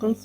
23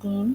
3,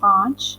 5,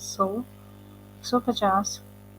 100, 150,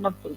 90।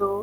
2,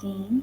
3,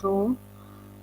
2,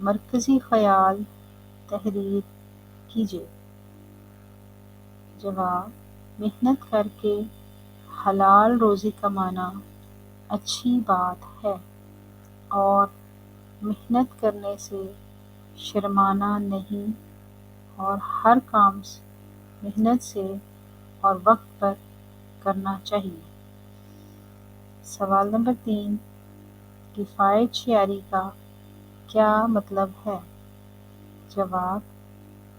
مرکزی خیال تحریر کیجیے۔ جواب: محنت کر کے حلال روزی کمانا اچھی بات ہے اور محنت کرنے سے شرمانا نہیں، اور ہر کام محنت سے اور وقت پر کرنا چاہیے۔ سوال نمبر 3، کفایت شعاری کا کیا مطلب ہے؟ جواب: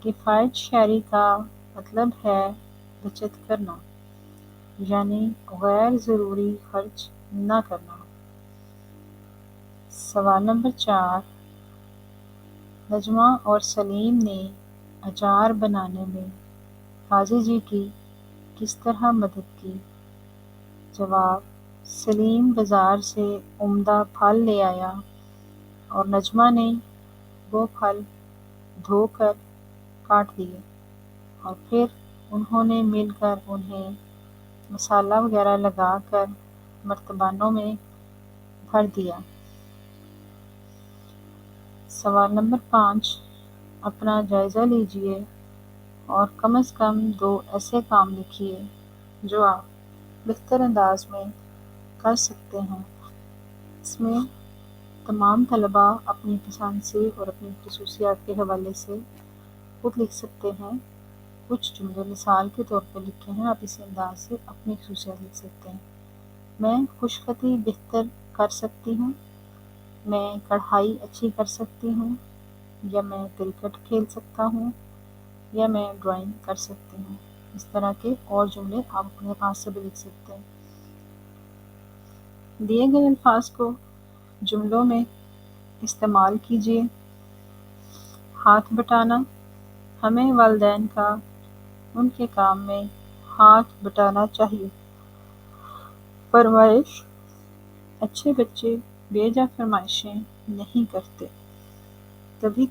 کفایت شعاری کا مطلب ہے بچت کرنا، یعنی غیر ضروری خرچ نہ کرنا۔ سوال نمبر 4، نجمہ اور سلیم نے اچار بنانے میں قاضی جی کی کس طرح مدد کی؟ جواب: سلیم بازار سے عمدہ پھل لے آیا اور نجمہ نے وہ پھل دھو کر کاٹ دیے، اور پھر انہوں نے مل کر انہیں مسالہ وغیرہ لگا کر مرتبانوں میں بھر دیا۔ سوال نمبر 5، اپنا جائزہ لیجیے اور کم از کم 2 ایسے کام لکھیے جو آپ بہتر انداز میں کر سکتے ہیں۔ اس میں تمام طلباء اپنی پسند سے اور اپنی خصوصیات کے حوالے سے خود لکھ سکتے ہیں۔ کچھ جملے مثال کے طور پر لکھے ہیں، آپ اسی انداز سے اپنی خصوصیات لکھ سکتے ہیں۔ میں خوش خطی بہتر کر سکتی ہوں، میں کڑھائی اچھی کر سکتی ہوں، یا میں کرکٹ کھیل سکتا ہوں، یا میں ڈرائنگ کر سکتی ہوں۔ اس طرح کے اور جملے آپ اپنے پاس سے بھی لکھ سکتے ہیں۔ دیے گئے الفاظ کو جملوں میں استعمال کیجیے۔ ہاتھ بٹانا، ہمیں والدین کا ان کے کام میں ہاتھ بٹانا چاہیے۔ فرمائش، اچھے بچے بے جا فرمائشیں نہیں کرتے۔ کبھی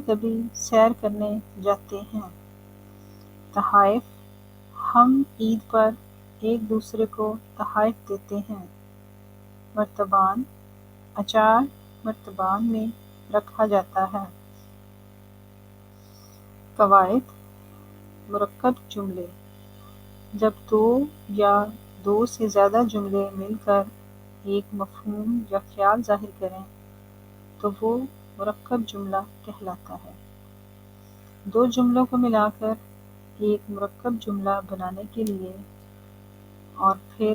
کبھی سیر کرنے جاتے ہیں۔ تحائف، ہم عید پر ایک دوسرے کو تحائف دیتے ہیں۔ مرتبان، اچار مرتبان میں رکھا جاتا ہے۔ قواعد، مرکب جملے، جب 2 یا 2 سے زیادہ جملے مل کر ایک مفہوم یا خیال ظاہر کریں تو وہ مرکب جملہ کہلاتا ہے۔ 2 جملوں کو ملا کر ایک مرکب جملہ بنانے کے لیے اور پھر،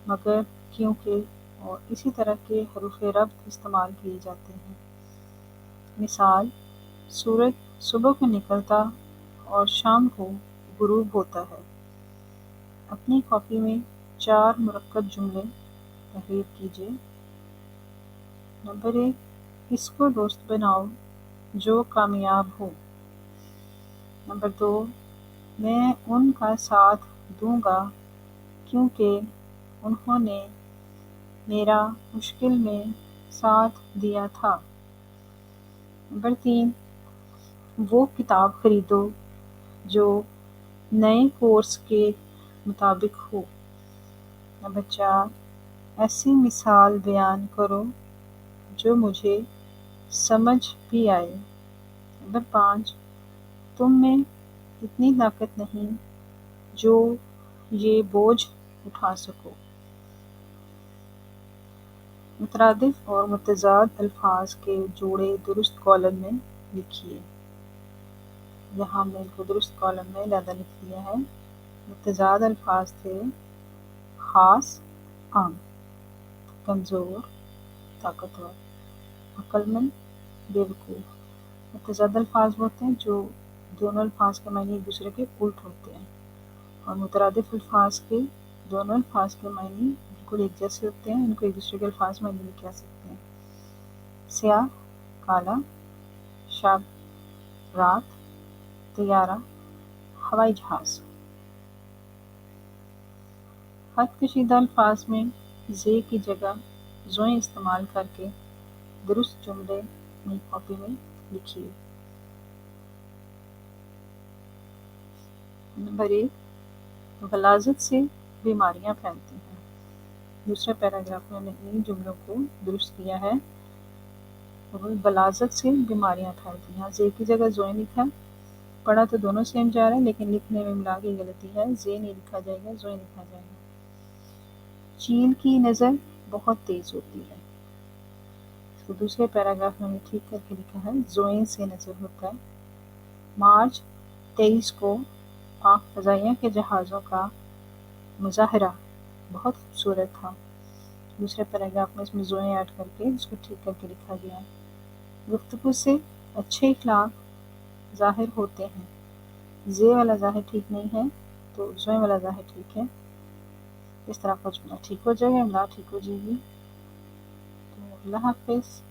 مگر، کیونکہ اور اسی طرح کے حروف ربط استعمال کیے جاتے ہیں۔ مثال: سورج صبح کو نکلتا اور شام کو غروب ہوتا ہے۔ اپنی کاپی میں 4 مرکب جملے تحریر کیجیے۔ نمبر 1، اس کو دوست بناؤ جو کامیاب ہو۔ نمبر 2، میں ان کا ساتھ دوں گا کیونکہ انہوں نے میرا مشکل میں ساتھ دیا تھا۔ نمبر 3، وہ کتاب خریدو جو نئے کورس کے مطابق ہو۔ نمبر 4، ایسی مثال بیان کرو جو مجھے سمجھ بھی آئے۔ نمبر 5، تم میں اتنی طاقت نہیں جو یہ بوجھ اٹھا سکو۔ مترادف اور متضاد الفاظ کے جوڑے درست کالم میں لکھیے۔ یہاں ہم نے ان کو درست کالم میں علیحدہ لکھ دیا ہے۔ متضاد الفاظ تھے خاص، عام، کمزور، طاقتور، عقل مند، بیوقوف۔ متضاد الفاظ وہ ہوتے ہیں جو دونوں الفاظ کے معنی ایک دوسرے کے الٹ ہوتے ہیں، اور مترادف الفاظ کے دونوں الفاظ کے معنی بالکل ایک جیسے ہوتے ہیں، ان کو ایک دوسرے کے الفاظ معنی میں کہہ سکتے ہیں۔ سیاہ، کالا، شب، رات، طیارہ، ہوائی جہاز۔ خط کشیدہ الفاظ میں زے کی جگہ زوئیں استعمال کرکے درست جملے اپنی کاپی میں لکھیے۔ نمبر 1، غلاظت سے بیماریاں پھیلتی ہیں۔ دوسرا پیراگراف میں نے ان جملوں کو درست کیا ہے۔ وہ بلازت سے بیماریاں پھیلتی ہیں۔ یہاں زے کی جگہ زوئیں لکھا ہے، پڑھا تو دونوں سیم جا رہا ہے لیکن لکھنے میں ملا کی غلطی ہے، زے نہیں لکھا جائے گا، زوئیں لکھا جائے گا۔ چیل کی نظر بہت تیز ہوتی ہے، تو دوسرے پیراگراف میں نے ٹھیک کر کے لکھا ہے، زوئیں سے نظر ہوتا ہے۔ مارچ 23 کو پاک فضائیہ کے جہازوں کا مظاہرہ بہت خوبصورت تھا۔ دوسرے پیراگراف میں اس میں زوئیں ایڈ کر کے اس کو ٹھیک کر کے لکھا گیا ہے۔ گفتگو سے اچھے اخلاق ظاہر ہوتے ہیں، زے والا ظاہر ٹھیک نہیں ہے تو زوئیں والا ظاہر ٹھیک ہے۔ اس طرح کا جملہ ٹھیک ہو جائے گا، املا ٹھیک ہو جائے گی۔ تو اللہ حافظ۔